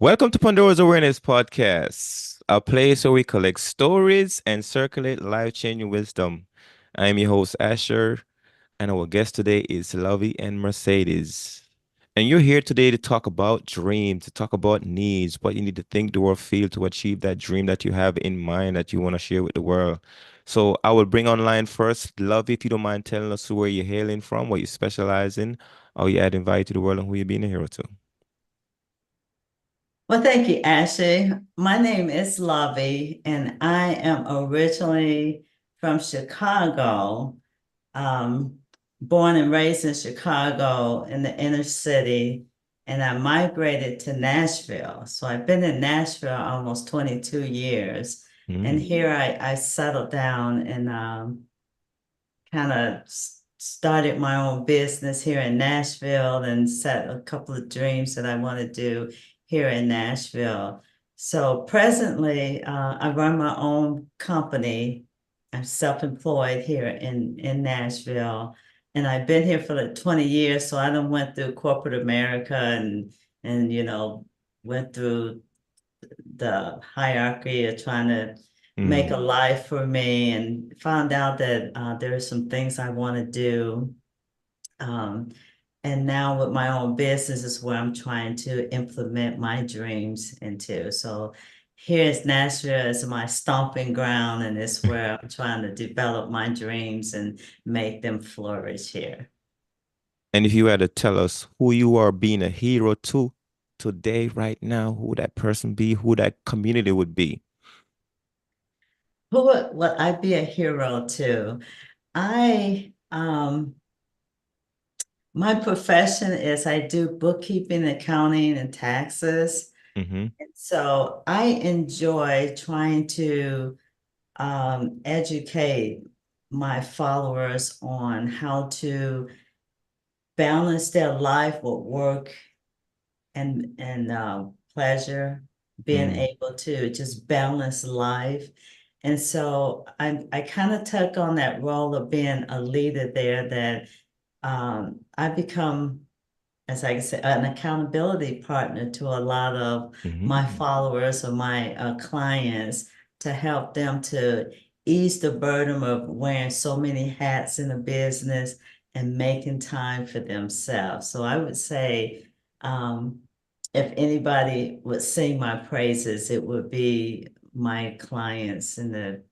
Welcome to Pandora's Awareness Podcast, a place where we collect stories and circulate life-changing wisdom. I am your host, Asher, and our guest today is Lovie and Mercedes. And you're here today to talk about dreams, to talk about needs, what you need to think, do, or feel to achieve that dream that you have in mind that you want to share with the world. So I will bring online first, Lovie, if you don't mind telling us where you're hailing from, what you specialize in, how you add value to the world, and who you're being a hero to. Well, thank you, Ashley. My name is Lovie, and I am originally from Chicago, um, born and raised in Chicago in the inner city, and I migrated to Nashville. So I've been in Nashville almost 22 years, and Mm, here I settled down and kind of started my own business here in Nashville and set a couple of dreams that I want to do here in Nashville. So presently, I run my own company. I'm self-employed here in Nashville, and I've been here for like 20 years. So I done went through corporate America and went through the hierarchy of trying to make a mm. life for me and found out that there are some things I want to do. Um, and now with my own business is where I'm trying to implement my dreams into. So here's Nashville is my stomping ground, and it's where I'm trying to develop my dreams and make them flourish here. And if you had to tell us who you are being a hero to today, right now, who that person be, who that community would be. Who would I be a hero to? I My profession is I do bookkeeping, accounting, and taxes. Mm-hmm. And so I enjoy trying to educate my followers on how to balance their life with work and pleasure, being Mm, able to just balance life. And so I kind of took on that role of being a leader there that I become, as I said, an accountability partner to a lot of my mm-hmm. followers or my clients to help them to ease the burden of wearing so many hats in a business and making time for themselves. So I would say, um, if anybody would sing my praises, it would be my clients and the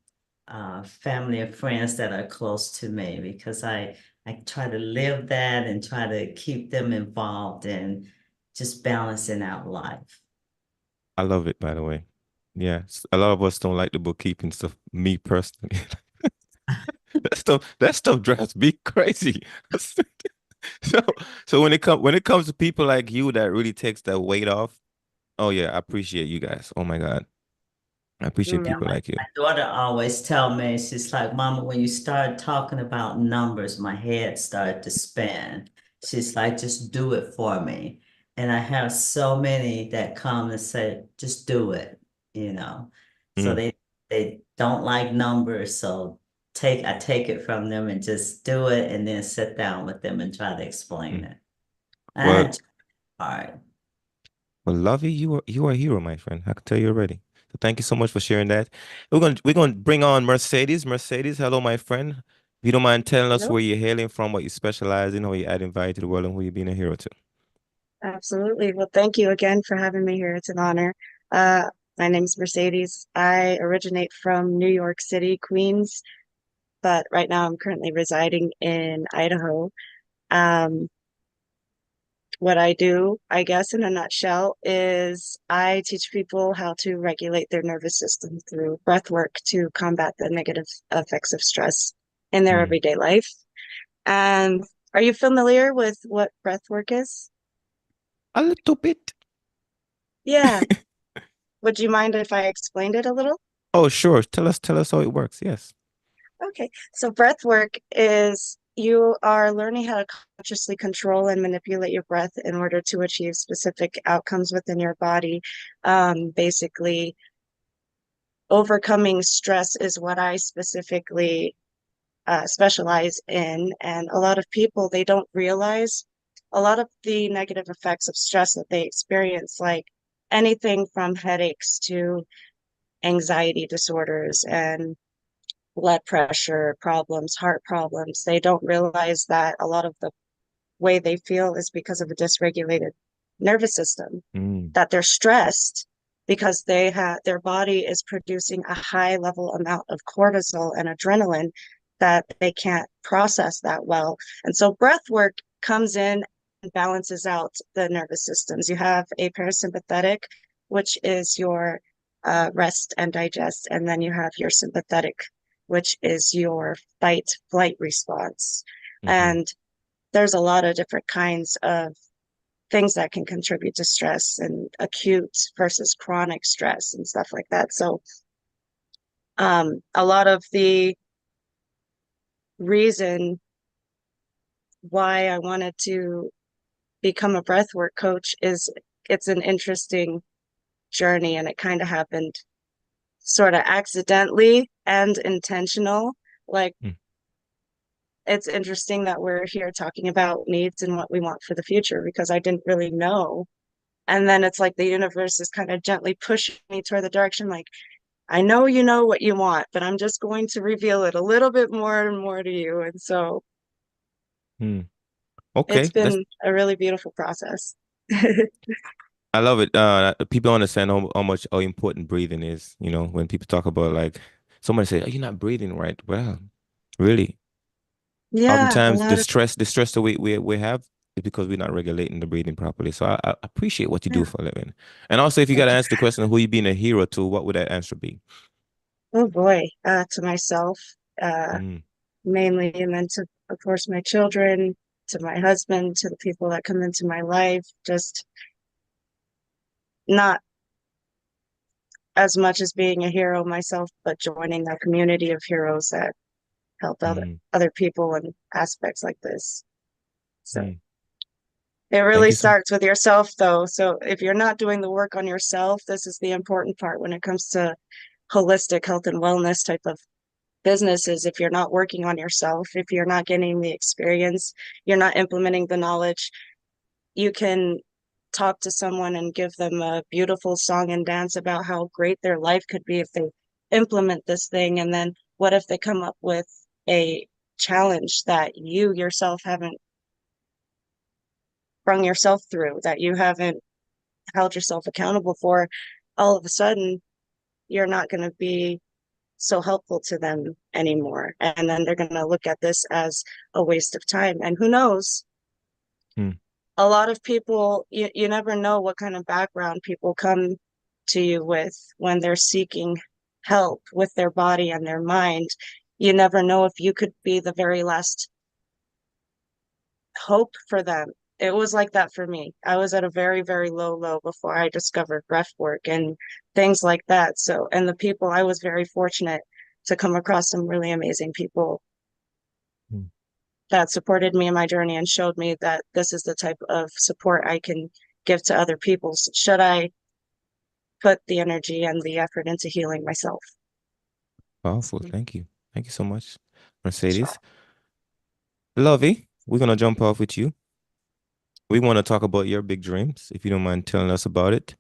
family and friends that are close to me because I try to live that and try to keep them involved in just balancing out life. I love it, by the way. Yeah, a lot of us don't like the bookkeeping stuff. Me personally, that stuff drives me crazy. So, so when it comes to people like you that really takes that weight off, oh yeah, I appreciate you guys. Oh my God, I appreciate Yeah, people like you. my daughter always tell me, she's like, Mama, when you start talking about numbers, my head started to spin. She's like, just do it for me. And I have so many that come and say, just do it, you know. So Mm, they don't like numbers, so I take it from them and just do it and then sit down with them and try to explain mm. it. Well, And hard. Well, Lovey, you are a hero, my friend. I can tell you already. So thank you so much for sharing that. We're gonna bring on Mercedes. Mercedes, hello, my friend. If you don't mind telling us Hello. where you're hailing from, what you specialize in, how you add value to the world, and who you're being a hero to. Absolutely. Well, thank you again for having me here. It's an honor. Uh, my name's Mercedes. I originate from New York City, Queens, but right now I'm currently residing in Idaho. Um, what I do, I guess, in a nutshell, is I teach people how to regulate their nervous system through breath work to combat the negative effects of stress in their Mm. everyday life. And are you familiar with what breath work is? A little bit. Yeah. Would you mind if I explained it a little? Oh, sure. Tell us how it works. Yes. Okay. So breath work is you are learning how to consciously control and manipulate your breath in order to achieve specific outcomes within your body. Basically, overcoming stress is what I specifically specialize in. And a lot of people, they don't realize a lot of the negative effects of stress that they experience, like anything from headaches to anxiety disorders and blood pressure problems, heart problems. They don't realize that a lot of the way they feel is because of a dysregulated nervous system, Mm. that they're stressed because their body is producing a high level amount of cortisol and adrenaline that they can't process that well. And so breath work comes in and balances out the nervous systems. You have a parasympathetic, which is your rest and digest, and then you have your sympathetic, which is your fight flight response. Mm-hmm. And there's a lot of different kinds of things that can contribute to stress and acute versus chronic stress and stuff like that. So a lot of the reason why I wanted to become a breathwork coach is it's an interesting journey, and it kind of happened sort of accidentally and intentional. Like, Mm. it's interesting that we're here talking about needs and what we want for the future because I didn't really know. And then it's like the universe is kind of gently pushing me toward the direction, like, I know you know what you want, but I'm just going to reveal it a little bit more and more to you. And so Mm. it's Okay, that's been a really beautiful process. I love it. People understand how important breathing is. You know, when people talk about like somebody say, "Oh, you're not breathing right." Well, really, Yeah, a oftentimes lot of, the stress that we have is because we're not regulating the breathing properly. So I appreciate what you yeah, do for a living. And also, if you got to thank you. answer the question, who you being a hero to, what would that answer be? Oh boy, to myself, uh, Mm. mainly, and then to, of course, my children, to my husband, to the people that come into my life, just not as much as being a hero myself, but joining a community of heroes that help Mm. other people in aspects like this. So Mm. it Thank really you so. starts with yourself, though. So if you're not doing the work on yourself, this is the important part when it comes to holistic health and wellness type of businesses. If you're not working on yourself, if you're not getting the experience, you're not implementing the knowledge, you can talk to someone and give them a beautiful song and dance about how great their life could be if they implement this thing. And then what if they come up with a challenge that you yourself haven't brung yourself through, that you haven't held yourself accountable for? All of a sudden, you're not going to be so helpful to them anymore. And then they're going to look at this as a waste of time. And who knows? Mm. A lot of people, you never know what kind of background people come to you with when they're seeking help with their body and their mind. You never know if you could be the very last hope for them. It was like that for me. I was at a very, very low before I discovered breath work and things like that. So, and the people, I was very fortunate to come across some really amazing people Mm. that supported me in my journey and showed me that this is the type of support I can give to other people should I put the energy and the effort into healing myself. Powerful. So, Thank you. Thank you so much, sure. Mercedes. Lovey, we're gonna jump off with you. We want to talk about your big dreams, if you don't mind telling us about it.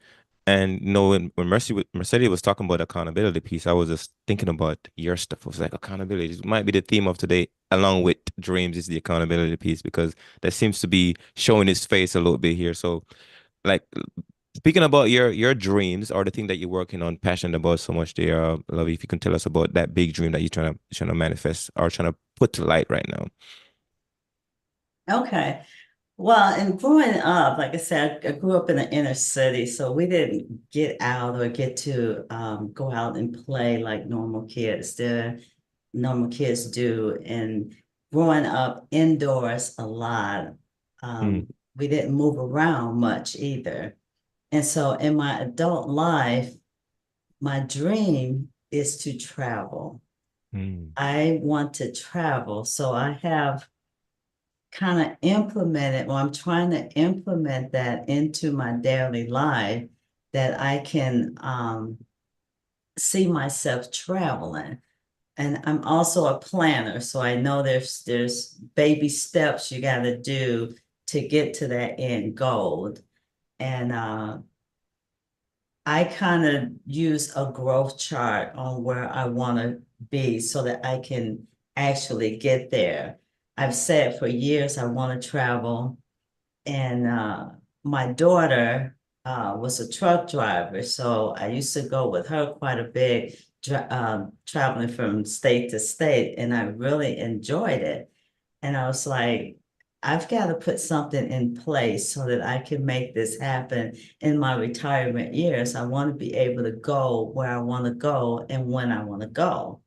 And you know, when Mercedes was talking about accountability piece, I was just thinking about your stuff. I was like, accountability it might be the theme of today, along with dreams, is the accountability piece because that seems to be showing its face a little bit here. So, like, speaking about your dreams or the thing that you're working on, passionate about so much, there, Lovey, if you can tell us about that big dream that you're trying to manifest or trying to put to light right now. Okay. Well, and growing up, like I said, I grew up in the inner city, so we didn't get out or get to go out and play like normal kids do. And growing up indoors a lot, Mm. we didn't move around much either. And so in my adult life, my dream is to travel. Mm. I want to travel. So I have kind of implemented, well, I'm trying to implement that into my daily life that I can see myself traveling. And I'm also a planner, so I know there's baby steps you got to do to get to that end goal. And I kind of use a growth chart on where I want to be so that I can actually get there. I've said for years I want to travel, and my daughter was a truck driver, so I used to go with her quite a bit, traveling from state to state, and I really enjoyed it. And I was like, I've got to put something in place so that I can make this happen in my retirement years. I want to be able to go where I want to go and when I want to go.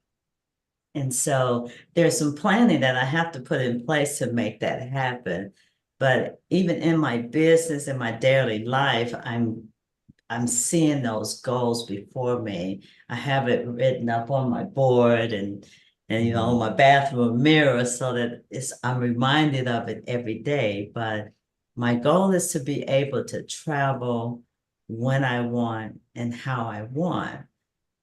And so there's some planning that I have to put in place to make that happen. But even in my business and my daily life, I'm seeing those goals before me. I have it written up on my board and on my bathroom mirror so that I'm reminded of it every day. But my goal is to be able to travel when I want and how I want.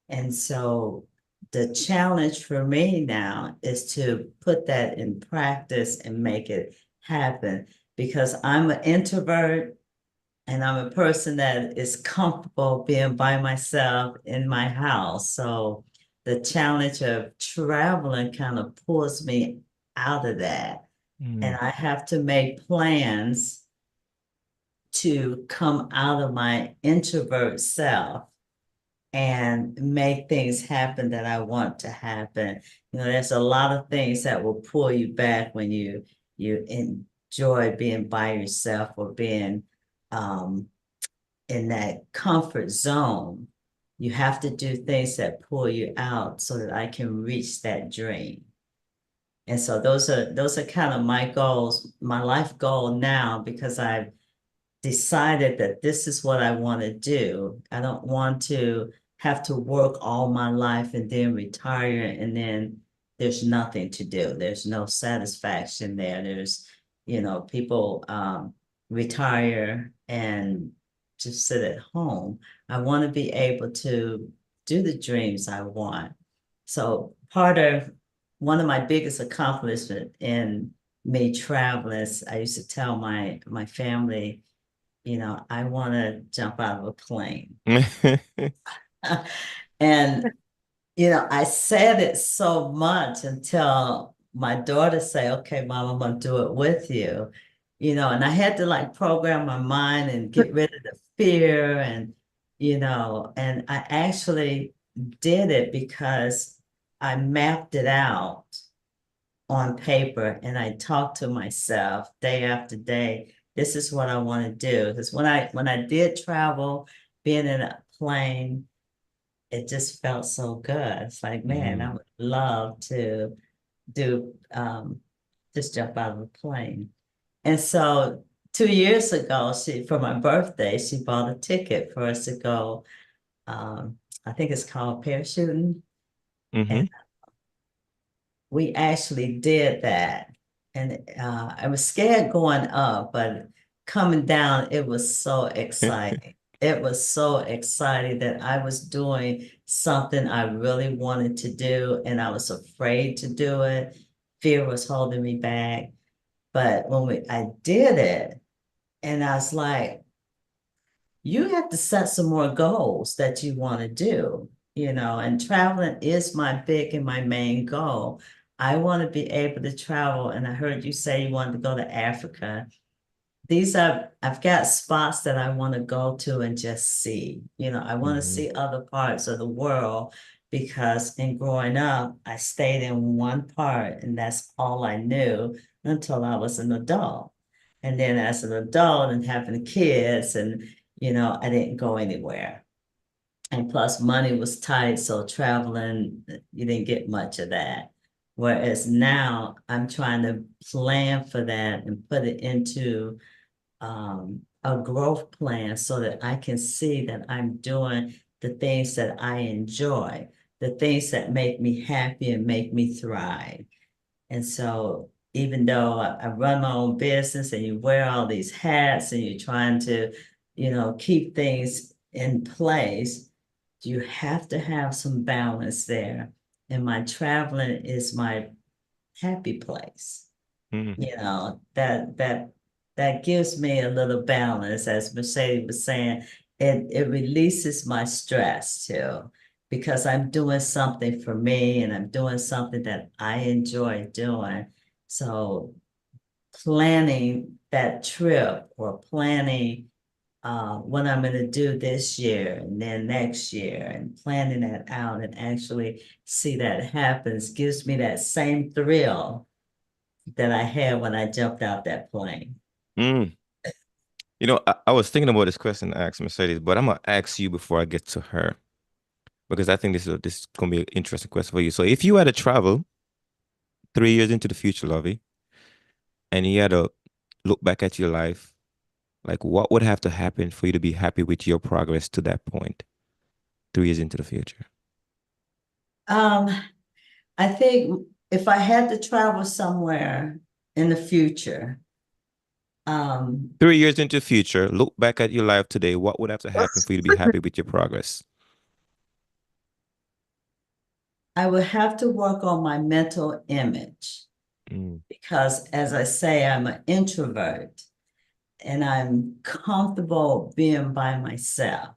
And so the challenge for me now is to put that in practice and make it happen because I'm an introvert and I'm a person that is comfortable being by myself in my house. So the challenge of traveling kind of pulls me out of that. And I have to make plans to come out of my introvert self and make things happen that I want to happen. There's a lot of things that will pull you back when you enjoy being by yourself or being in that comfort zone. You have to do things that pull you out so that I can reach that dream. And so those are kind of my goals, my life goal now, because I've decided that this is what I want to do. I don't want to have to work all my life and then retire and then there's nothing to do. There's no satisfaction there. People retire and just sit at home. I want to be able to do the dreams I want. So one of my biggest accomplishments in me traveling is I used to tell my family, I want to jump out of a plane. And, I said it so much until my daughter say, okay, mom, I'm going to do it with you. And I had to like program my mind and get rid of the fear and I actually did it because I mapped it out on paper and I talk to myself day after day. This is what I want to do. Because when I did travel, being in a plane, it just felt so good. It's like, man, I would love to do just jump out of a plane. And so 2 years ago, for my birthday, she bought a ticket for us to go. I think it's called parachuting. And we actually did that. And I was scared going up, but coming down, it was so exciting. It was so exciting that I was doing something I really wanted to do, and I was afraid to do it. Fear was holding me back. But I did it, and I was like, you have to set some more goals that you want to do, and traveling is my big and my main goal. I want to be able to travel. And I heard you say you wanted to go to Africa. I've got spots that I want to go to and just see. I want to see other parts of the world because in growing up, I stayed in one part and that's all I knew until I was an adult. And then as an adult and having kids and I didn't go anywhere. And plus money was tight, so traveling, you didn't get much of that. Whereas now I'm trying to plan for that and put it into a growth plan so that I can see that I'm doing the things that I enjoy, the things that make me happy and make me thrive. And so even though I run my own business and you wear all these hats and you're trying to, keep things in place, you have to have some balance there. And my traveling is my happy place. That gives me a little balance, as Mercedes was saying. it releases my stress too, because I'm doing something for me and I'm doing something that I enjoy doing. So planning that trip or planning what I'm going to do this year and then next year and planning that out and actually see that happens gives me that same thrill that I had when I jumped out that plane. Mm. You know, I was thinking about this question to ask Mercedes, but I'm gonna ask you before I get to her because I think this is gonna be an interesting question for you. So, if you had to travel 3 years into the future, Lovey, and you had to look back at your life, like what would have to happen for you to be happy with your progress to that point, 3 years into the future? Um, I think if I had to travel somewhere in the future, 3 years into the future, look back at your life today. What would have to happen for you to be happy with your progress? I would have to work on my mental image Mm, because, as I say, I'm an introvert and I'm comfortable being by myself.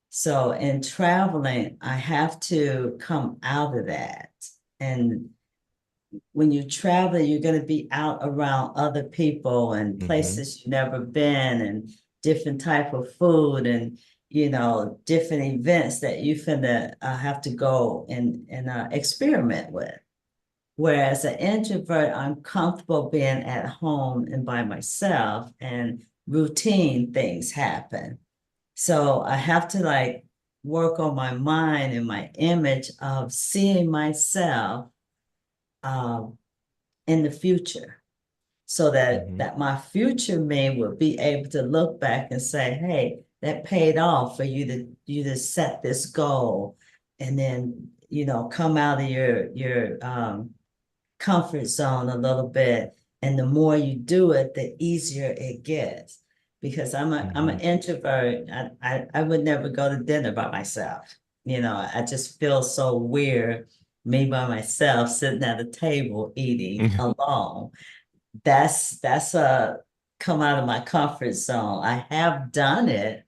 So in traveling, I have to come out of that. And when you travel, you're going to be out around other people and mm-hmm, places you've never been and different type of food and different events that you finna have to go and experiment with. Whereas an introvert, I'm comfortable being at home and by myself and routine things happen. So I have to like work on my mind and my image of seeing myself um, in the future so that mm-hmm, my future me will be able to look back and say, hey, that paid off for you to set this goal and then come out of your comfort zone a little bit. And the more you do it, the easier it gets. Because I'm mm-hmm, an introvert. I would never go to dinner by myself. I just feel so weird, me by myself, sitting at a table eating alone. That's a come out of my comfort zone. I have done it,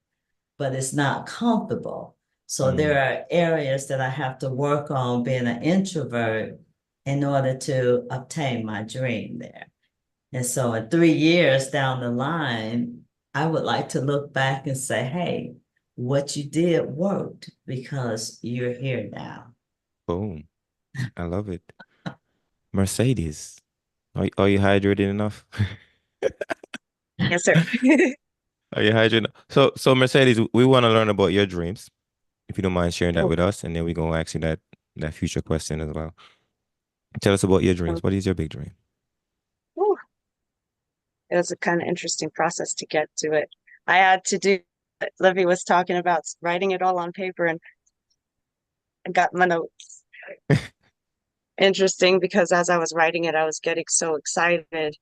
but it's not comfortable. So mm, there are areas that I have to work on being an introvert in order to obtain my dream there. And so in 3 years down the line, I would like to look back and say, hey, what you did worked because you're here now. boom. I love it. Mercedes, are you hydrated enough? Yes, sir. Are you hydrated? So Mercedes, we want to learn about your dreams. If you don't mind sharing that with us, and then we're gonna ask you that future question as well. Tell us about your dreams. What is your big dream? Whew. It was a kind of interesting process to get to it. I had to do what Livy was talking about, writing it all on paper, and I got my notes. Interesting because as I was writing it, I was getting so excited.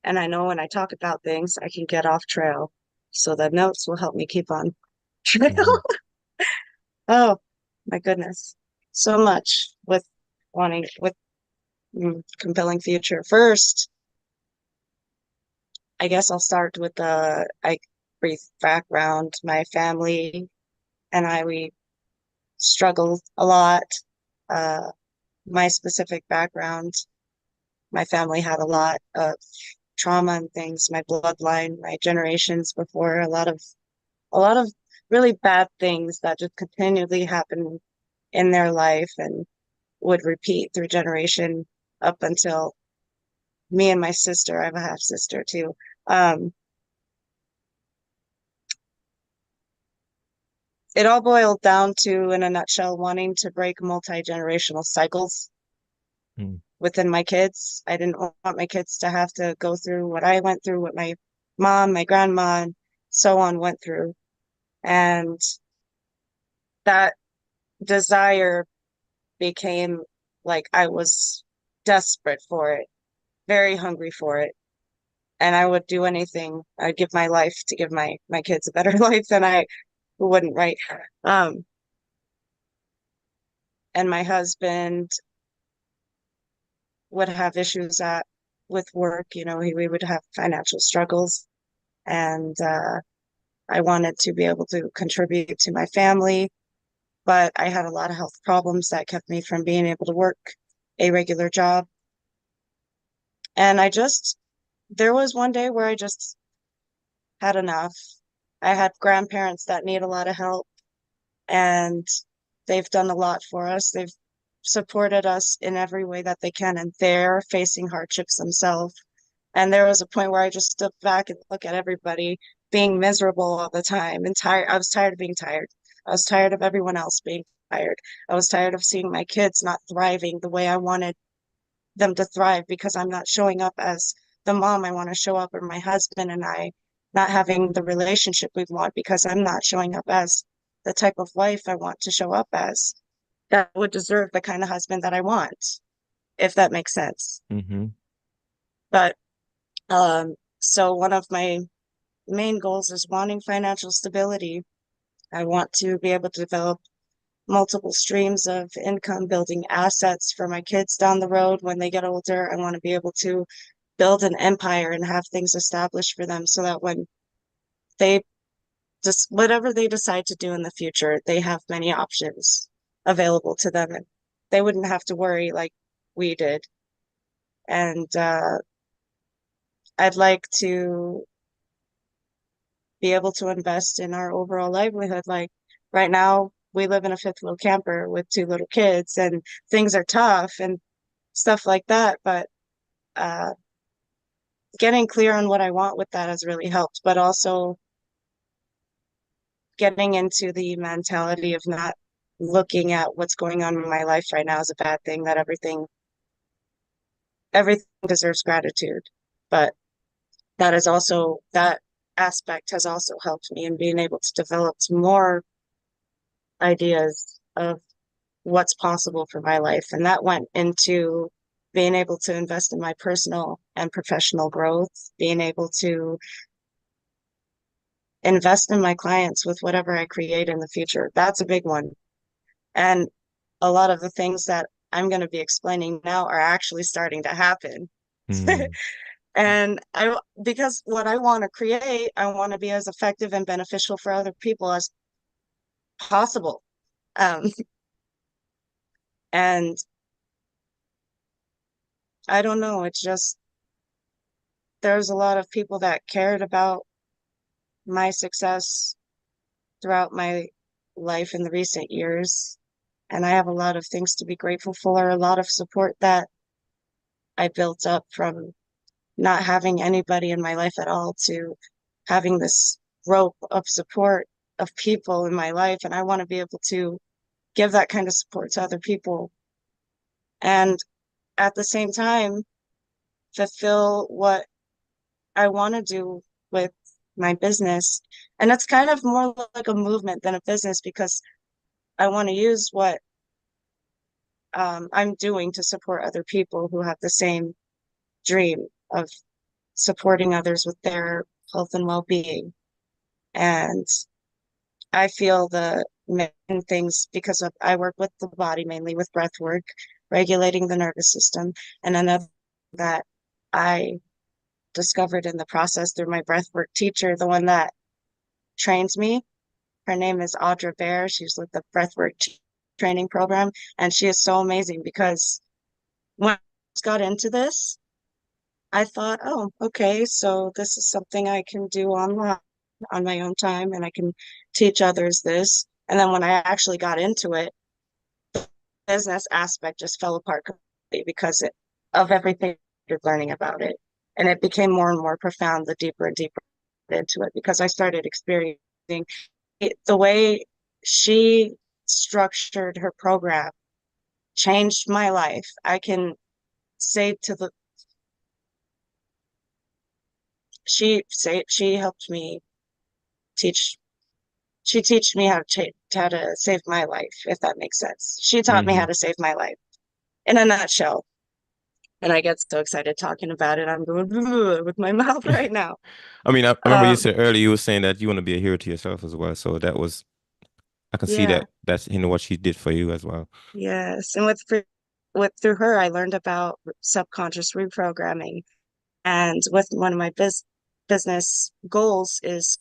And I know when I talk about things, I can get off trail. So the notes will help me keep on trail. Hmm. Oh, my goodness. So much with with compelling future. First, I guess I'll start with brief background. My family and we struggled a lot. Uh, my specific background, my family had a lot of trauma and things, my bloodline, my generations before, a lot of really bad things that just continually happen in their life and would repeat through generation up until me and my sister. I have a half sister too. Um, it all boiled down to, in a nutshell, wanting to break multi-generational cycles Mm, within my kids. I didn't want my kids to have to go through what I went through, what my mom, my grandma, and so on went through. And that desire became like I was desperate for it, very hungry for it. And I would do anything. I'd give my life to give my kids a better life than I wouldn't, right? Um, and my husband would have issues with work, we would have financial struggles. And I wanted to be able to contribute to my family, but I had a lot of health problems that kept me from being able to work a regular job. And there was one day where I just had enough. I had grandparents that need a lot of help, and they've done a lot for us. They've supported us in every way that they can, and they're facing hardships themselves. And there was a point where I just stood back and look at everybody being miserable all the time and tired. I was tired of being tired. I was tired of everyone else being tired. I was tired of seeing my kids not thriving the way I wanted them to thrive because I'm not showing up as the mom I want to show up, or my husband and I not having the relationship we want because I'm not showing up as the type of wife I want to show up as that would deserve the kind of husband that I want, if that makes sense. Mm-hmm. But so one of my main goals is wanting financial stability. I want to be able to develop multiple streams of income, building assets for my kids down the road when they get older. I want to be able to build an empire and have things established for them so that when they just whatever they decide to do in the future, they have many options available to them and they wouldn't have to worry like we did. And I'd like to be able to invest in our overall livelihood. Like right now, we live in a fifth wheel camper with two little kids, and things are tough and stuff like that. But uh, getting clear on what I want with that has really helped. But also getting into the mentality of not looking at what's going on in my life right now as a bad thing, that everything deserves gratitude. But that aspect has also helped me in being able to develop more ideas of what's possible for my life. And that went into being able to invest in my personal and professional growth, being able to invest in my clients with whatever I create in the future. That's a big one. And a lot of the things that I'm going to be explaining now are actually starting to happen. Mm. And because what I want to create, I want to be as effective and beneficial for other people as possible. Um, and I don't know, it's just there's a lot of people that cared about my success throughout my life in the recent years. And I have a lot of things to be grateful for, a lot of support that I built up from not having anybody in my life at all to having this rope of support of people in my life. And I want to be able to give that kind of support to other people. And at the same time, fulfill what I want to do with my business. And it's kind of more like a movement than a business because I want to use what I'm doing to support other people who have the same dream of supporting others with their health and well-being. And I feel the main things because I work with the body mainly with breath work, regulating the nervous system. And another that I discovered in the process through my breathwork teacher, the one that trains me. Her name is Audra Bear. She's with the breathwork training program, and she is so amazing because when I got into this, I thought, oh, okay, so this is something I can do online on my own time, and I can teach others this. And then when I actually got into it, the business aspect just fell apart completely because of everything you're learning about it. And it became more and more profound the deeper and deeper into it because I started experiencing the way she structured her program changed my life. I can say to the she helped me teach she teach me how to save my life, if that makes sense. She taught me how Mm-hmm. to save my life in a nutshell. And I get so excited talking about it. I'm going with my mouth right now. I mean, I remember you Um, said earlier you were saying that you want to be a hero to yourself as well. So that was I can see yeah, that that's what she did for you as well. yes. And with through her, I learned about subconscious reprogramming. And with one of my business goals is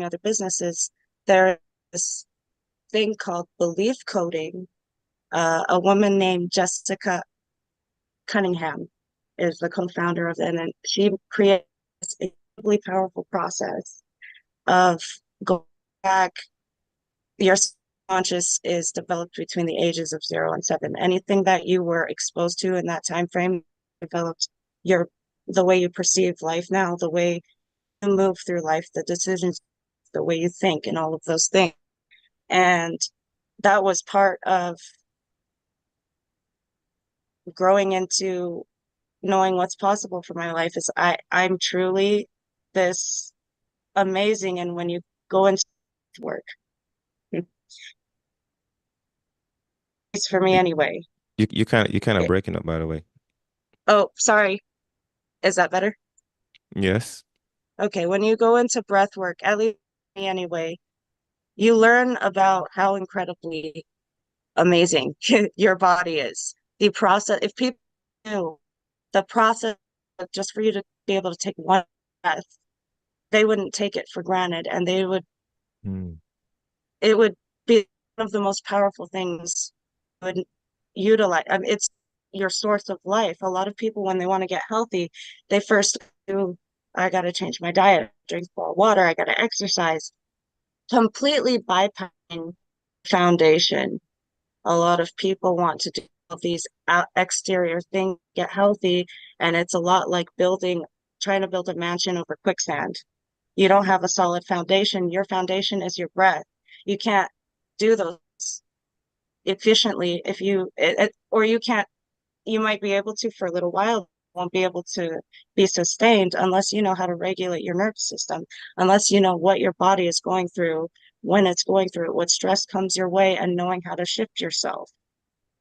other businesses, there's this thing called belief coding. A woman named Jessica Cunningham is the co-founder of it, and she created this incredibly powerful process of going back. Your subconscious is developed between the ages of 0 and 7. Anything that you were exposed to in that time frame developed your the way you perceive life now, the way you move through life, the decisions, the way you think, and all of those things. And that was part of growing into knowing what's possible for my life. Is I'm truly this amazing, and when you go into work, it's for me You anyway. you kind of It, breaking up, by the way. oh, sorry. Is that better? Yes. Okay, when you go into breath work, at least for me anyway, you learn about how incredibly amazing your body is. The process, if people knew the process just for you to be able to take one breath, they wouldn't take it for granted, and Mm. it would be one of the most powerful things you would utilize. I mean, it's your source of life. A lot of people, when they want to get healthy, they first do, I got to change my diet, drink more water, I got to exercise, completely bypassing foundation. A lot of people want to do all these exterior things, get healthy, and it's a lot like trying to build a mansion over quicksand. You don't have a solid foundation. Your foundation is your breath. You can't do those efficiently if or you can't, you might be able to for a little while, won't be able to be sustained unless you know how to regulate your nervous system, unless you know what your body is going through, when it's going through it, what stress comes your way, and knowing how to shift yourself,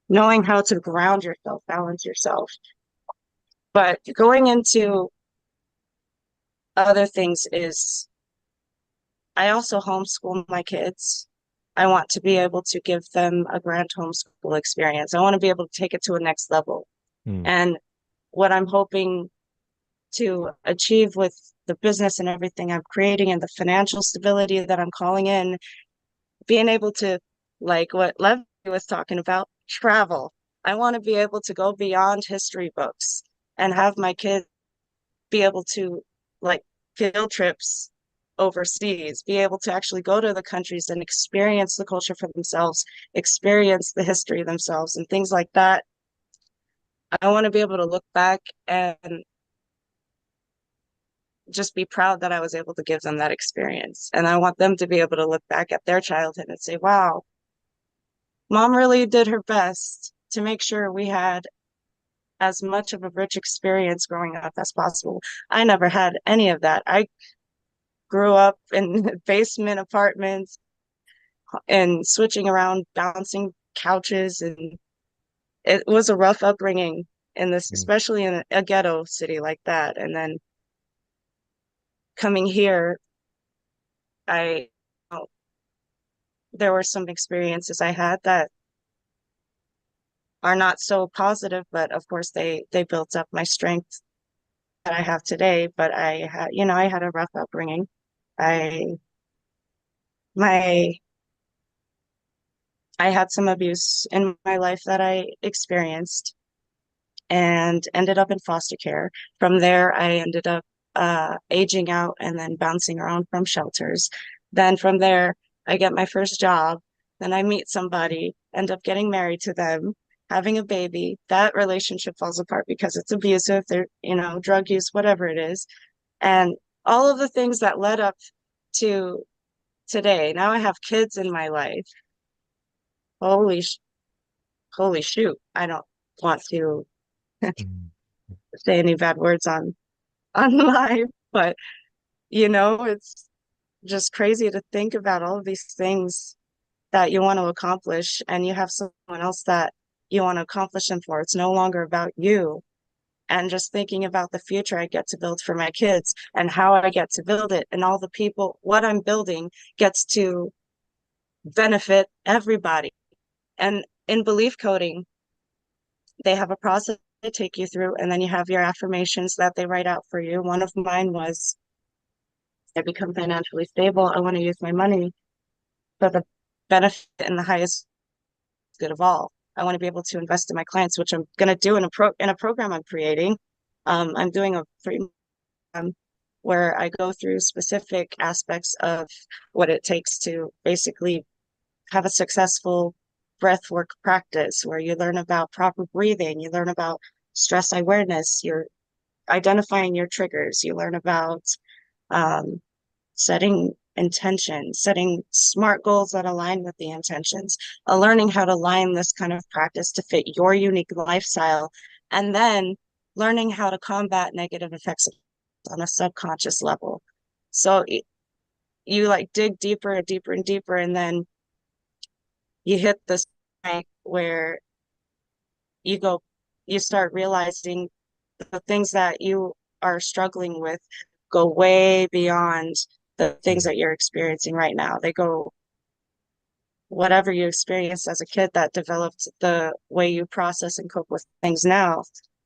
knowing how to ground yourself, balance yourself. But going into other things is I also homeschool my kids. I want to be able to give them a grand homeschool experience. I want to be able to take it to a next level. Mm. And what I'm hoping to achieve with the business and everything I'm creating and the financial stability that I'm calling in, being able to, like what Levy was talking about, travel. I want to be able to go beyond history books and have my kids be able to, like, field trips overseas, be able to actually go to the countries and experience the culture for themselves, experience the history themselves, and things like that. I want to be able to look back and just be proud that I was able to give them that experience. And I want them to be able to look back at their childhood and say, wow, mom really did her best to make sure we had as much of a rich experience growing up as possible. I never had any of that. I grew up in basement apartments and switching around, bouncing couches, and it was a rough upbringing in this, Mm. especially in a ghetto city like that. And then coming here, I there were some experiences I had that are not so positive, but of course they built up my strength that I have today. But I had a rough upbringing. I my I had some abuse in my life that I experienced and ended up in foster care. From there, I ended up aging out and then bouncing around from shelters. Then from there, I get my first job. Then I meet somebody, end up getting married to them, having a baby. That relationship falls apart because it's abusive. They're, drug use, whatever it is. And all of the things that led up to today. Now I have kids in my life. Holy, holy shoot. I don't want to Mm. say any bad words on live, but it's just crazy to think about all of these things that you want to accomplish, and you have someone else that you want to accomplish them for. It's no longer about you. And just thinking about the future I get to build for my kids and how I get to build it, and all the people, what I'm building gets to benefit everybody. And in belief coding, they have a process they take you through, and then you have your affirmations that they write out for you. One of mine was I become financially stable, I want to use my money for the benefit and the highest good of all. I want to be able to invest in my clients, which I'm going to do in a program I'm creating. I'm doing a free where I go through specific aspects of what it takes to basically have a successful breath work practice, where you learn about proper breathing, you learn about stress awareness, you're identifying your triggers, you learn about um, setting intentions, setting smart goals that align with the intentions, learning how to align this kind of practice to fit your unique lifestyle, and then learning how to combat negative effects on a subconscious level. So you like dig deeper and deeper and deeper, and then you hit this point where you go, you start realizing the things that you are struggling with go way beyond the things that you're experiencing right now. They go, whatever you experienced as a kid that developed the way you process and cope with things now.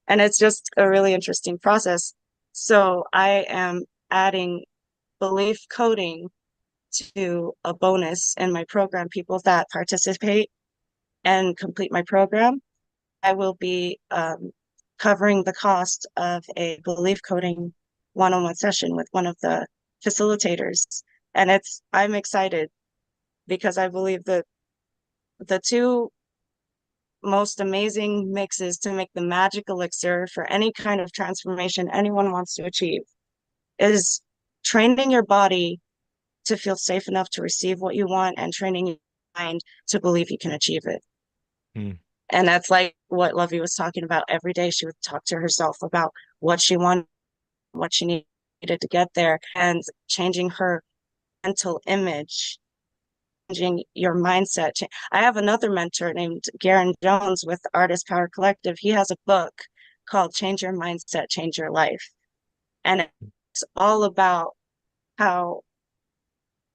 And it's just a really interesting process. So I am adding belief coding to a bonus in my program. People that participate and complete my program, I will be covering the cost of a belief coding one-on-one session with one of the facilitators. And I'm excited because I believe that the two most amazing mixes to make the magic elixir for any kind of transformation anyone wants to achieve is training your body to feel safe enough to receive what you want, and training your mind to believe you can achieve it. Mm. And that's like what Lovie was talking about. Every day she would talk to herself about what she wanted, what she needed to get there, and changing her mental image, changing your mindset. I have another mentor named Garen Jones with Artist Power Collective. He has a book called Change Your Mindset, Change Your Life. And it's all about how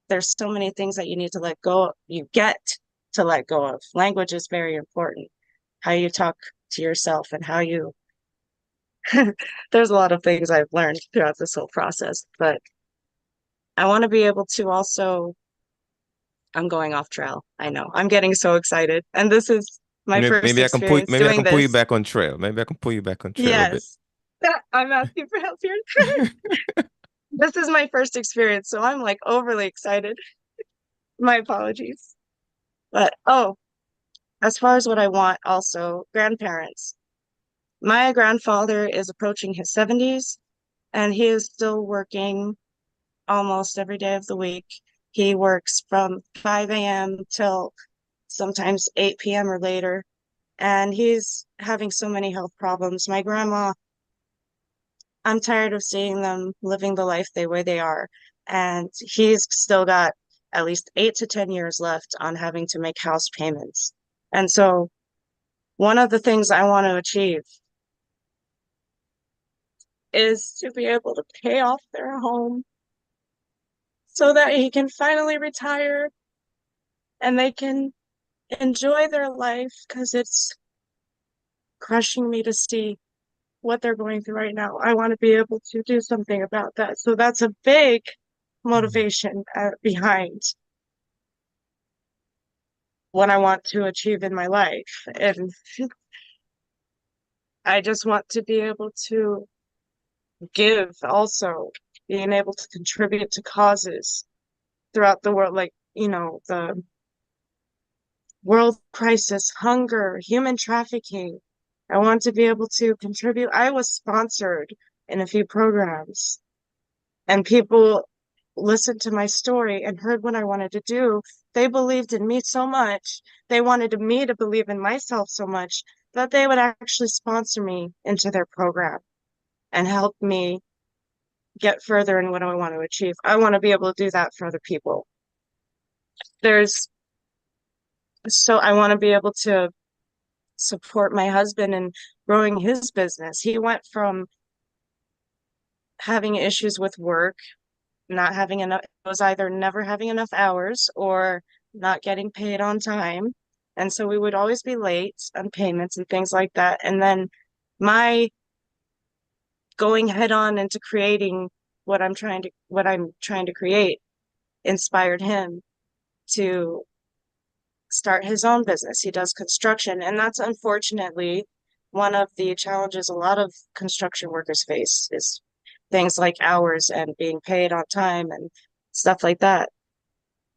there's so many things that you need to let go of, you get to let go of. Language is very important. How you talk to yourself and how you there's a lot of things I've learned throughout this whole process, but I want to be able to also, I'm going off trail. I know. I'm getting so excited. And this is my first Maybe I can pull experience maybe I doing can pull you this. back on trail. Maybe I can pull you back on trail a bit. Yes. I'm asking for help here. This is my first experience, so I'm like overly excited. My apologies. But oh, as far as what I want, also, grandparents. My grandfather is approaching his 70s, and he is still working almost every day of the week. He works from 5 a.m. till sometimes 8 p.m. or later, and he's having so many health problems. My grandma, I'm tired of seeing them living the life the way they are, and he's still got at least 8 to 10 years left on having to make house payments. And so one of the things I want to achieve is to be able to pay off their home so that he can finally retire and they can enjoy their life, because it's crushing me to see what they're going through right now. I want to be able to do something about that. So that's a big motivation behind what I want to achieve in my life. And I just want to be able to give also, being able to contribute to causes throughout the world, like, the world crisis, hunger, human trafficking. I want to be able to contribute. I was sponsored in a few programs, and people listened to my story and heard what I wanted to do. They believed in me so much. They wanted me to believe in myself so much that they would actually sponsor me into their program and help me get further in what I want to achieve. I want to be able to do that for other people. So I want to be able to support my husband in growing his business. He went from having issues with work, not having enough, it was either never having enough hours or not getting paid on time. And so we would always be late on payments and things like that. And then my going head on into creating what I'm trying to create inspired him to start his own business. He does construction, and that's unfortunately one of the challenges a lot of construction workers face is things like hours and being paid on time and stuff like that.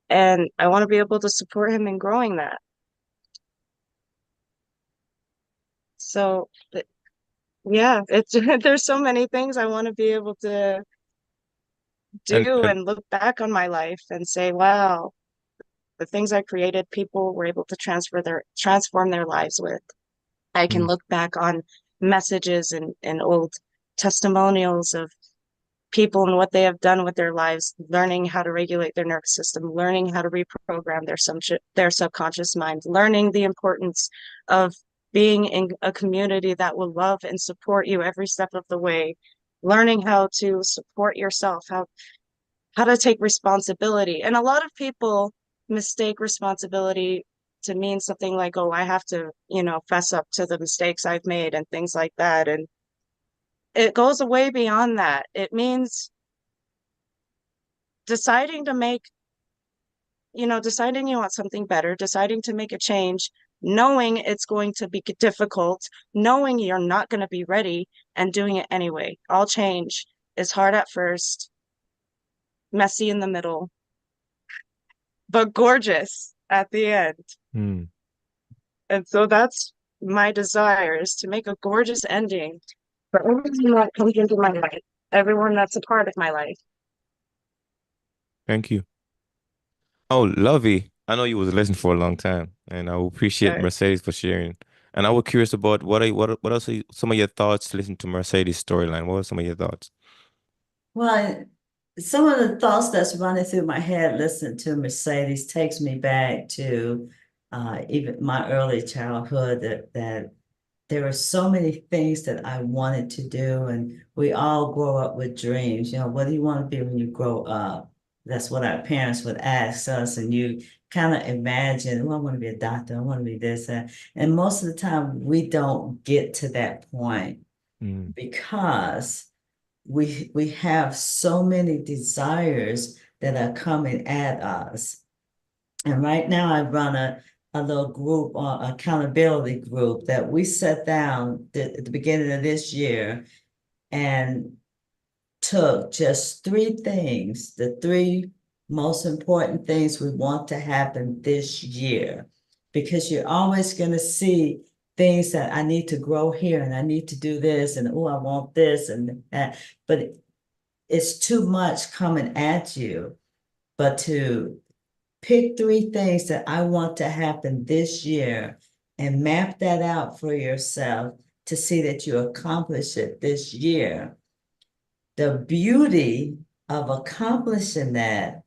And I want to be able to support him in growing that. So, yeah, it's there's so many things I want to be able to And do and look back on my life and say, wow, the things I created, people were able to transform their lives with. I can mm, look back on messages and old testimonials of people and what they have done with their lives, learning how to regulate their nervous system, learning how to reprogram their subconscious mind, learning the importance of being in a community that will love and support you every step of the way, learning how to support yourself, how to take responsibility. And a lot of people mistake responsibility to mean something like, oh, I have to, fess up to the mistakes I've made and things like that. And it goes way beyond that. It means deciding to make, deciding you want something better, deciding to make a change, knowing it's going to be difficult, knowing you're not going to be ready, and doing it anyway. All change is hard at first, messy in the middle, but gorgeous at the end. mm. And so that's my desire, is to make a gorgeous ending for everyone that comes into my life, everyone that's a part of my life. Thank you. Oh, Lovey, I know you was listening for a long time, and I appreciate Okay. Mercedes for sharing. And I was curious about what else are some of your thoughts to listen to Mercedes' storyline? What were some of your thoughts? Well, some of the thoughts that's running through my head listening to Mercedes takes me back to even my early childhood that there were so many things that I wanted to do, and we all grow up with dreams. What do you want to be when you grow up? That's what our parents would ask us, and you kind of imagine, oh, I want to be a doctor, I want to be this, and most of the time we don't get to that point Mm, because we have so many desires that are coming at us. And right now I run a little group, accountability group that we set down at the beginning of this year and took just three things, the three most important things we want to happen this year. Because you're always going to see things that I need to grow here and I need to do this and oh, I want this and that. But it's too much coming at you. But to pick three things that I want to happen this year and map that out for yourself to see that you accomplish it this year. The beauty of accomplishing that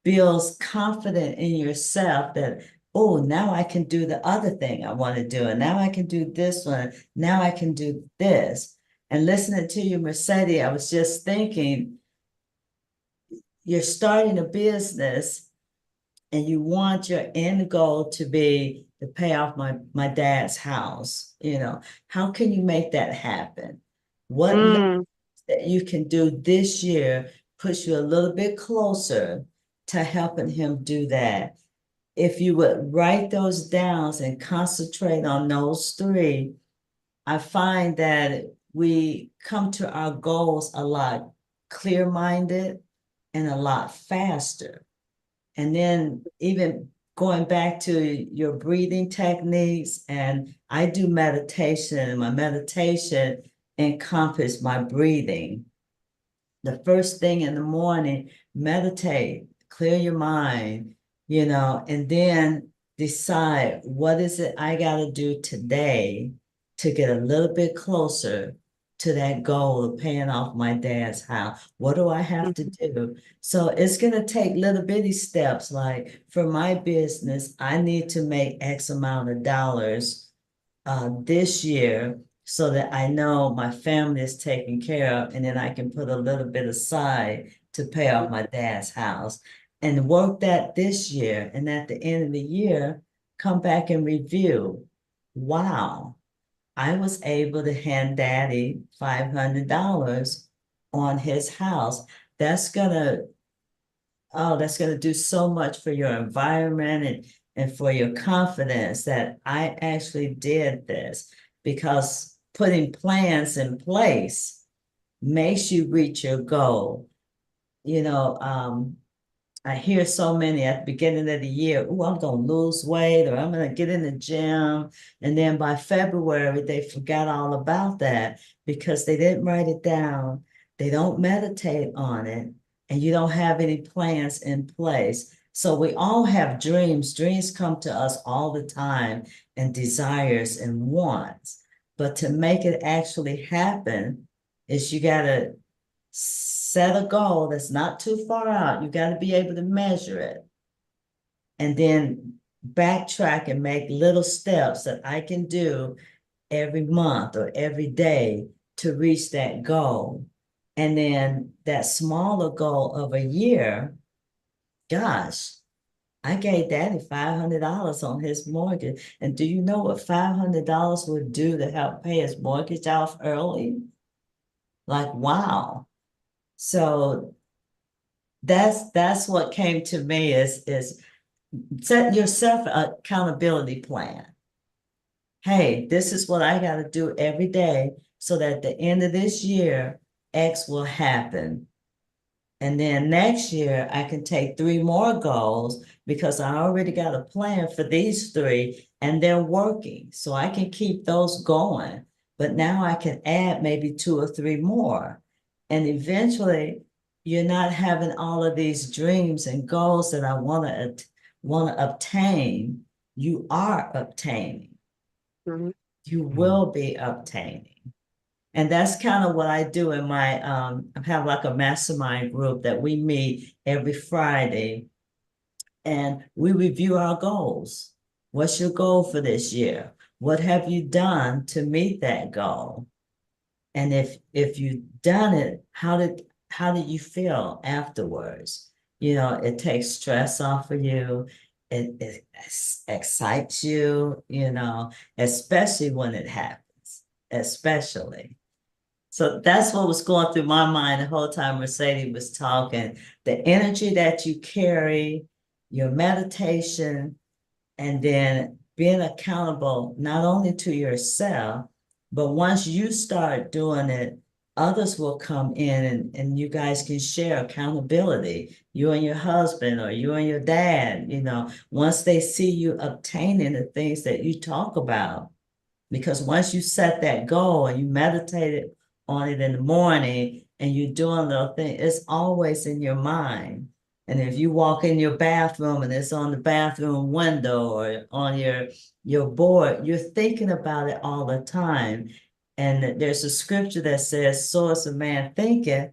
builds confidence in yourself that, oh, now I can do the other thing I want to do. And now I can do this one. Now I can do this. And listening to you, Mercedes, I was just thinking, you're starting a business and you want your end goal to be to pay off my dad's house. How can you make that happen? What Mm, that you can do this year puts you a little bit closer to helping him do that. If you would write those down and concentrate on those three, I find that we come to our goals a lot clear-minded and a lot faster. And then even going back to your breathing techniques, and I do meditation, and my meditation encompass my breathing. The first thing in the morning, meditate, clear your mind, and then decide what is it I got to do today to get a little bit closer to that goal of paying off my dad's house. What do I have to mhm, do? So it's going to take little bitty steps. Like for my business, I need to make X amount of dollars this year so that I know my family is taken care of, and then I can put a little bit aside to pay off my dad's house and work that this year. And at the end of the year, come back and review. Wow, I was able to hand daddy $500 on his house. That's gonna, oh, that's gonna do so much for your environment and for your confidence that I actually did this, because putting plans in place makes you reach your goal. You know, I hear so many at the beginning of the year, oh, I'm gonna lose weight or I'm gonna get in the gym. And then by February, they forgot all about that because they didn't write it down. They don't meditate on it, and you don't have any plans in place. So we all have dreams. Dreams come to us all the time, and desires and wants. But to make it actually happen is you gotta set a goal that's not too far out. You got to be able to measure it and then backtrack and make little steps that I can do every month or every day to reach that goal. And then that smaller goal of a year, gosh, I gave Daddy $500 on his mortgage. And do you know what $500 would do to help pay his mortgage off early? Like, wow. So that's what came to me is set yourself an accountability plan. Hey, this is what I got to do every day so that at the end of this year, X will happen. And then next year, I can take 3 more goals because I already got a plan for these 3 and they're working. So I can keep those going. But now I can add maybe 2 or 3 more. And eventually, you're not having all of these dreams and goals that I want to obtain. You are obtaining. Mhm. You will be obtaining. And that's kind of what I do in my, I have like a mastermind group that we meet every Friday and we review our goals. What's your goal for this year? What have you done to meet that goal? And if you've done it, how did you feel afterwards? You know, it takes stress off of you. It excites you, especially when it happens, especially. So that's what was going through my mind the whole time Mercedes was talking. The energy that you carry, your meditation, and then being accountable not only to yourself, but once you start doing it, others will come in and you guys can share accountability, you and your husband or you and your dad, once they see you obtaining the things that you talk about. Because once you set that goal and you meditated on it in the morning and you're doing little thing, it's always in your mind. And if you walk in your bathroom and it's on the bathroom window or on your board, you're thinking about it all the time. And there's a scripture that says, so as a man thinketh,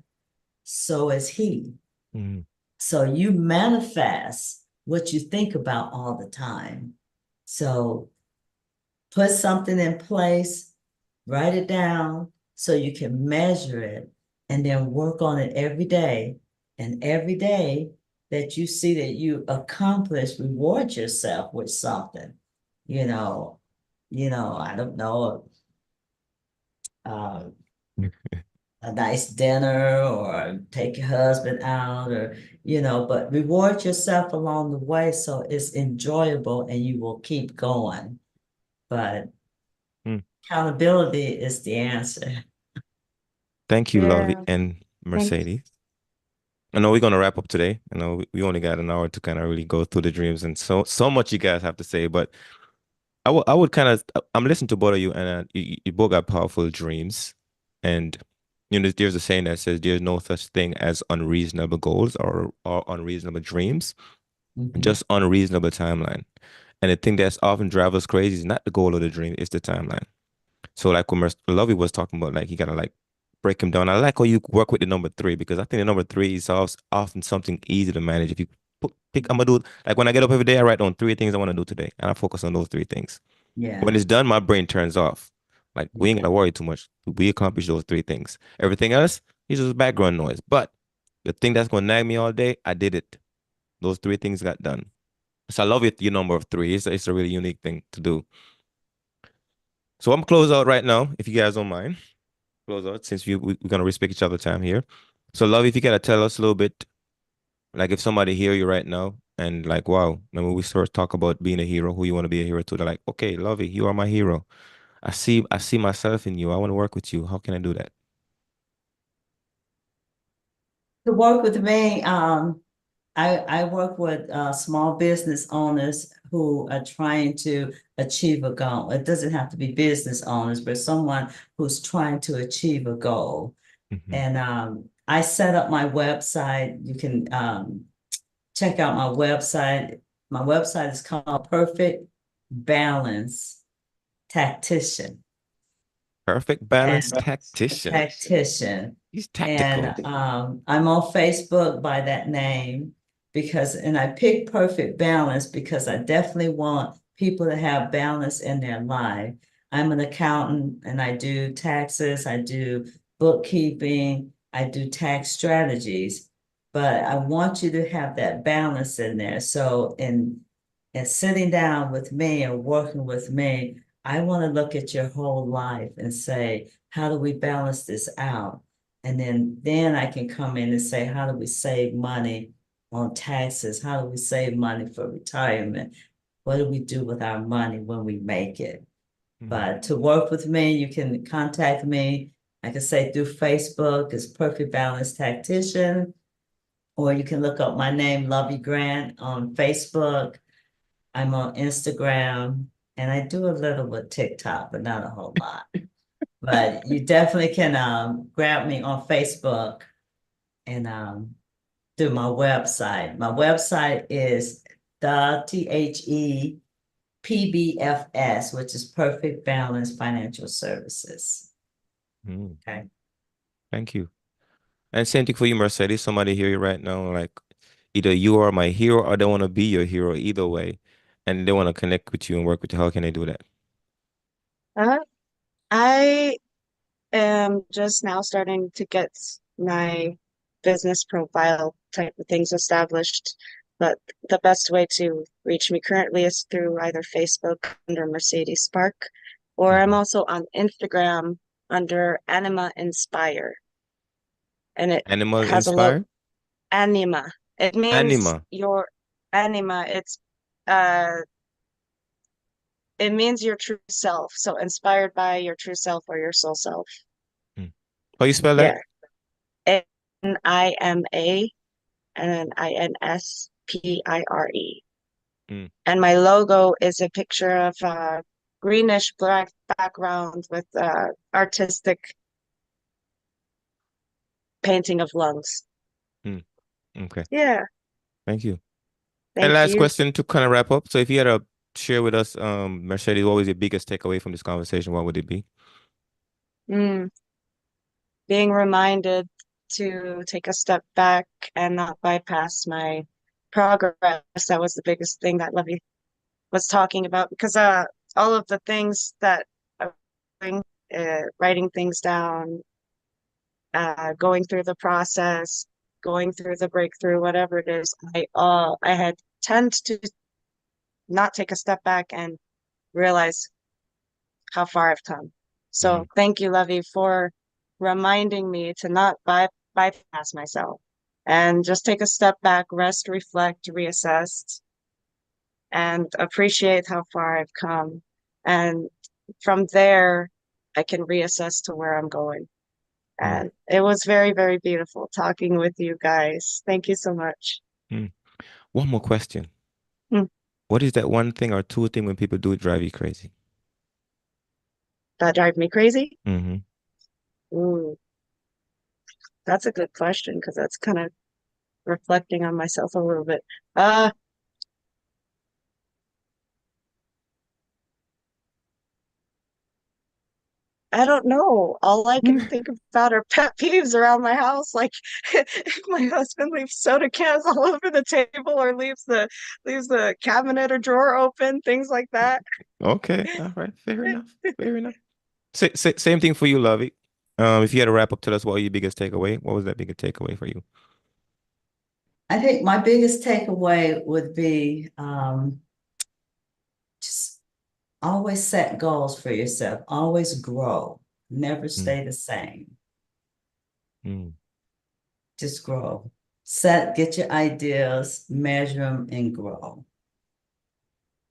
so is he. Mm. So you manifest what you think about all the time. So put something in place, write it down so you can measure it, and then work on it every day. And every day that you see that you accomplish, reward yourself with something. You know, I don't know, uh, a nice dinner or take your husband out or, but reward yourself along the way so it's enjoyable and you will keep going. But Mm. accountability is the answer. Thank you, Lovey Yeah, and thank Mercedes. I know we're gonna wrap up today. I know we only got an hour to kind of really go through the dreams and so much you guys have to say, but I would kind of I'm listening to both of you and you both got powerful dreams, and there's a saying that says there's no such thing as unreasonable goals or unreasonable dreams, Mhm. just unreasonable timeline. And the thing that's often drives us crazy is not the goal of the dream, it's the timeline. So like when Lovey was talking about, like you gotta like break him down. I like how you work with the number 3 because I think the number 3 is often something easy to manage. If you pick, I'm gonna do like when I get up every day, I write down 3 things I want to do today, and I focus on those 3 things. When Yeah. it's done, my brain turns off. Like we ain't Okay. gotta worry too much. We accomplish those 3 things. Everything else is just background noise. But the thing that's gonna nag me all day, I did it. Those 3 things got done. So I love it. Your number of 3. It's a really unique thing to do. So I'm close out right now, if you guys don't mind. close out since we're gonna respect each other's time here. So, Love, if you gotta tell us a little bit, like if somebody hear you right now and like, wow, when we start talk about being a hero, who you want to be a hero to, they're like, okay, Lovey, you are my hero. I see myself in you. I want to work with you. How can I do that? To work with me, I work with small business owners who are trying to achieve a goal. It doesn't have to be business owners, but someone who's trying to achieve a goal. Hmm. And I set up my website. You can check out my website. My website is called Perfect Balance Tactician. Perfect And balance tactician. tactician. He's And tactical. I'm on Facebook by that name because, and I picked Perfect Balance because I definitely want people to have balance in their life. I'm an accountant and I do taxes, I do bookkeeping, I do tax strategies, but I want you to have that balance in there. So in sitting down with me and working with me, I want to look at your whole life and say, how do we balance this out? And then I can come in and say, how do we save money on taxes? How do we save money for retirement? What do we do with our money when we make it? Mm. But to work with me, you can contact me. I can say through Facebook, it's Perfect Balance Tactician, or you can look up my name, Lovey Grant, on Facebook. I'm on Instagram, and I do a little with TikTok, but not a whole lot. But you definitely can grab me on Facebook and through my website. My website is the THEPBFS, which is Perfect Balance Financial Services. Mm. Okay. Thank you. And same thing for you, Mercedes. Somebody hear you right now, like either you are my hero or they want to be your hero, either way. And they want to connect with you and work with you. How can they do that? Uh, I am just now starting to get my business profile type of things established, but the best way to reach me currently is through either Facebook under Mercedes Spark, or I'm Hmm. also on Instagram under Anima Inspire, and it Animal has a logo. inspired? Anima. It means Anima. your anima. Uh it means your true self. So inspired by your true self or your soul self. Mm. How you spell that? Yeah. Nima and then Inspire. Mm. And my logo is a picture of a greenish black background with artistic painting of lungs. Mm. Okay. Yeah, Thank you. And thank last you. question to kind of wrap up. So if you had to share with us, Mercedes, what was your biggest takeaway from this conversation? What would it be? Mm, being reminded to take a step back and not bypass my progress. That was the biggest thing that Lovey was talking about because all of the things that I'm doing, writing things down, going through the process, going through the breakthrough, whatever it is, I had tend to not take a step back and realize how far I've come. Mm. So thank you, Lovey, for reminding me to not bypass myself and just take a step back, rest, reflect, reassess, and appreciate how far I've come. And from there, I can reassess to where I'm going. Mm. And it was very, very beautiful talking with you guys. Thank you so much. Mm. One more question. Hmm, What is that one thing or two thing when people do it drive you crazy? that drive me crazy? Hmm. Ooh, that's a good question because that's kind of reflecting on myself a little bit. Uh, I don't know. All I can think about are pet peeves around my house. Like if my husband leaves soda cans all over the table or leaves the cabinet or drawer open, things like that. Okay. All right. Fair enough. Fair enough. Same thing for you, Lovey. If you had to wrap up, tell us what was your biggest takeaway. What was that biggest takeaway for you? I think my biggest takeaway would be just always set goals for yourself, always grow. Never Mm, stay the same. mm. Just grow. Get your ideas, measure them, and grow.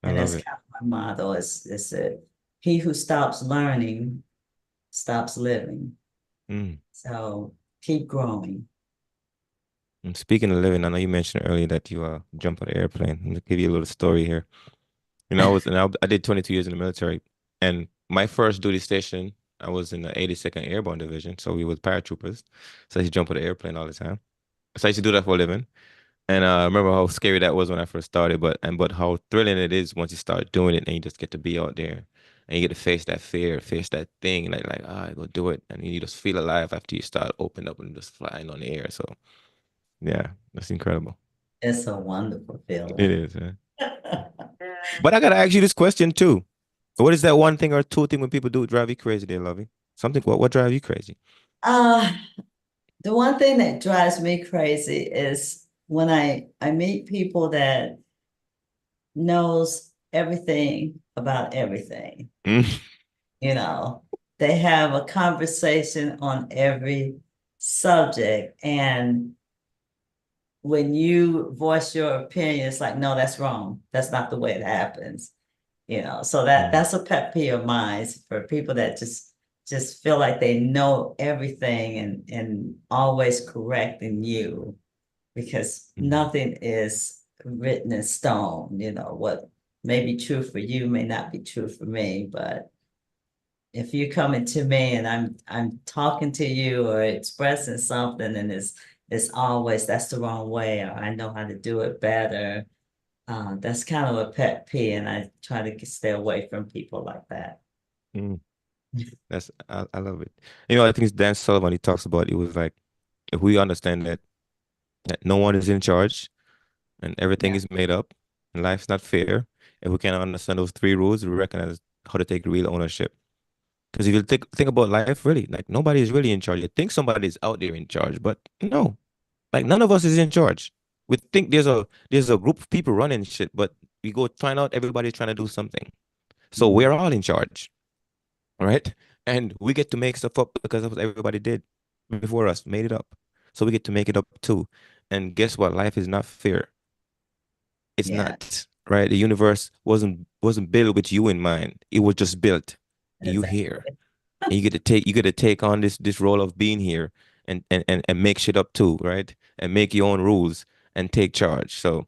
I And love that's it. kind of my motto is that he who stops learning stops living. Mm. So keep growing. And speaking of living, I know you mentioned earlier that you jump on an airplane. I'm gonna give you a little story here. I did 22 years in the military, and my first duty station, I was in the 82nd Airborne Division, so we was paratroopers. So I used to jump on the airplane all the time. So I used to do that for a living. And I remember how scary that was when I first started, but how thrilling it is once you start doing it and you just get to be out there and you get to face that fear, face that thing, like I go do it, and you just feel alive after you start opening up and just flying on the air. So yeah, that's incredible. It's a wonderful It feeling. is, man. But I gotta ask you this question too. What is that one thing or two thing when people do drive you crazy, there, Lovey? Something what drive you crazy? Uh, the one thing that drives me crazy is when I meet people that knows everything about everything. Mm, You know, they have a conversation on every subject, and when you voice your opinion, it's like, no, that's wrong. That's not the way it happens. So mm, that's a pet peeve of mine for people that just feel like they know everything and always correcting you because mm, nothing is written in stone. What may be true for you may not be true for me, but if you're coming to me and I'm talking to you or expressing something and it's always that's the wrong way or I know how to do it better. That's kind of a pet peeve, and I try to stay away from people like that. mm. I love it. I think it's Dan Sullivan. He talks about it was like if we understand that no one is in charge and everything Yeah, is made up and life's not fair, if we can understand those three rules, we recognize how to take real ownership. Because if you think about life, really, like nobody is really in charge. You think somebody is out there in charge, but no, like none of us is in charge. We think there's a group of people running shit, but we go find out everybody's trying to do something. So mhm, we're all in charge, right? And we get to make stuff up because of what everybody did before us, made it up. So we get to make it up too. And guess what? Life is not fair. It's yeah, not, right? The universe wasn't built with you in mind. It was just built. And you here. exactly. And you get to take on this role of being here and make shit up too, right? And make your own rules and take charge. So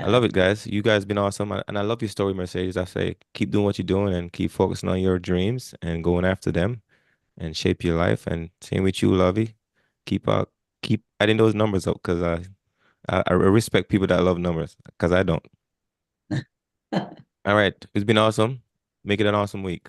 I Yeah, love it, guys. You guys been awesome. And I love your story, Mercedes. I say keep doing what you're doing and keep focusing on your dreams and going after them and shape your life. And same with you, Lovey. Keep keep adding those numbers up because I respect people that love numbers because I don't. All right. It's been awesome. Make it an awesome week.